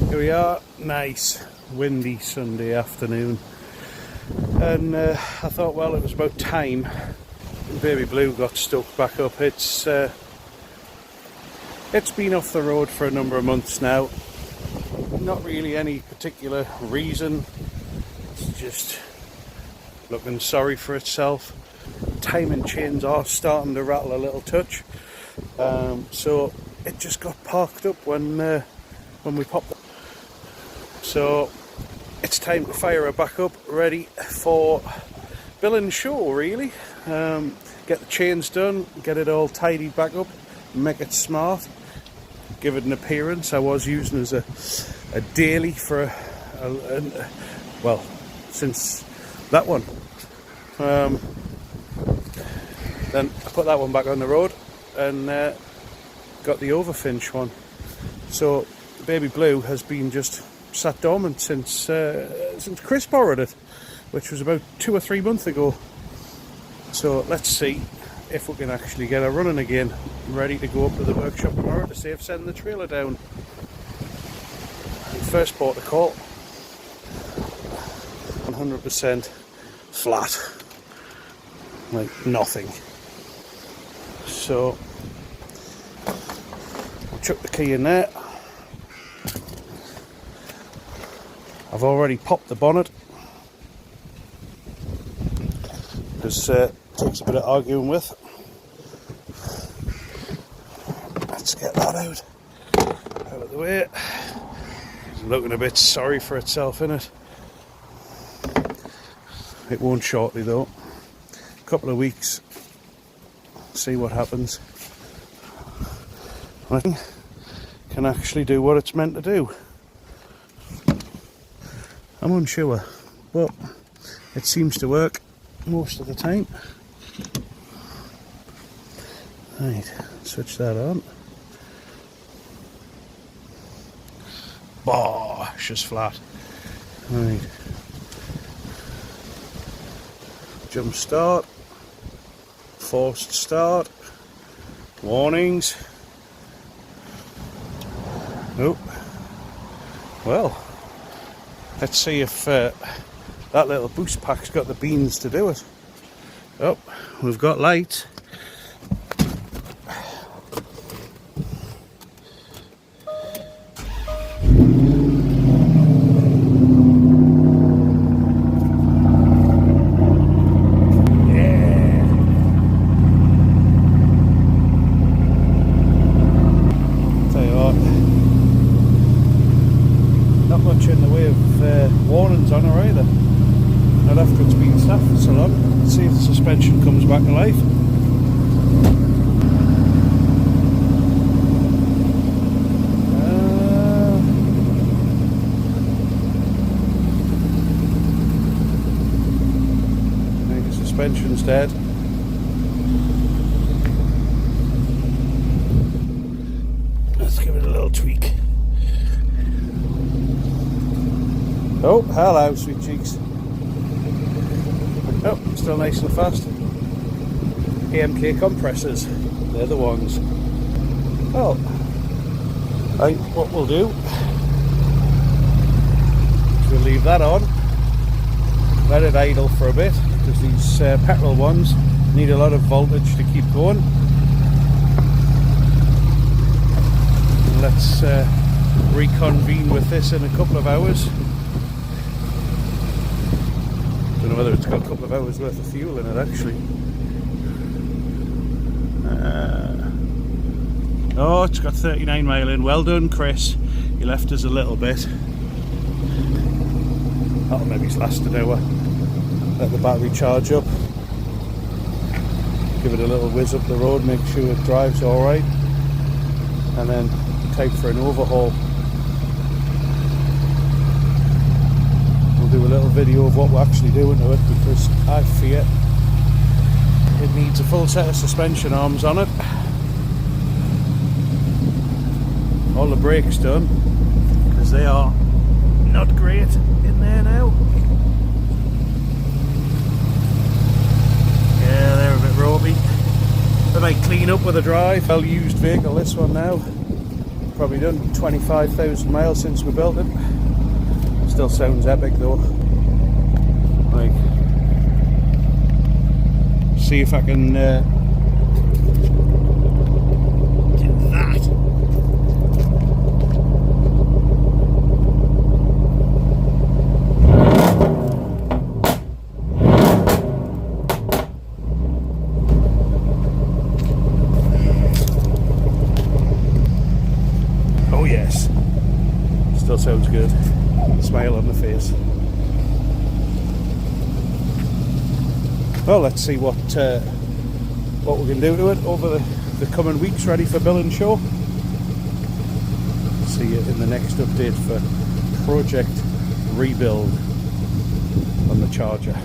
Here we are, nice windy Sunday afternoon, and I thought, well, it was about time Baby Blue got stuck back up. It's been off the road for a number of months now. Not really any particular reason, it's just looking sorry for itself. Timing chains are starting to rattle a little touch, so it just got parked up when we popped it. So it's time to fire her back up, ready for bill and show, really. Get the chains done, get it all tidied back up, make it smart, give it an appearance. I was using it as a daily for well, since that one. Then I put that one back on the road and got the Overfinch one. So Baby Blue has been just sat dormant since Chris borrowed it, which was about 2 or 3 months ago. So let's see if we can actually get her running again, ready to go up to the workshop tomorrow to see if sending the trailer down. First port of call, 100% flat, like nothing. So I'll chuck the key in there. I've already popped the bonnet because it takes a bit of arguing with. Let's get that out of the way. It's looking a bit sorry for itself, innit? It won't shortly though. A couple of weeks, see what happens. I think it can actually do what it's meant to do. I'm unsure, but it seems to work most of the time. Right, switch that on. Bah, it's just flat. Right. Jump start. Forced start. Warnings. Nope. Well, let's see if that little boost pack's got the beans to do it. Oh, we've got light. Not much in the way of warnings on her either. Not after it's been sat for so long. Let's see if the suspension comes back to life. I think the suspension's dead. Let's give it a little tweak. Oh, hello, sweet cheeks. Oh, still nice and fast. AMK compressors, they're the ones. Well, I think what we'll do is we'll leave that on, let it idle for a bit, because these petrol ones need a lot of voltage to keep going. And let's reconvene with this in a couple of hours. Don't know whether it's got a couple of hours worth of fuel in it actually. Oh, it's got 39 mile in. Well done, Chris. You left us a little bit. That'll maybe last an hour. Let the battery charge up. Give it a little whiz up the road, make sure it drives alright. And then take for an overhaul. Do a little video of what we're actually doing to it, because I fear it needs a full set of suspension arms on it. All the brakes done, because they are not great in there now. Yeah, they're a bit ropey. They might clean up with a drive. Well used vehicle, this one now. Probably done 25,000 miles since we built it. Still sounds epic though. Like, see if I can do that. Oh yes, still sounds good. Smile on the face. Well, let's see what we can do to it over the coming weeks, ready for Bill and Show. See you in the next update for Project Rebuild on the Charger.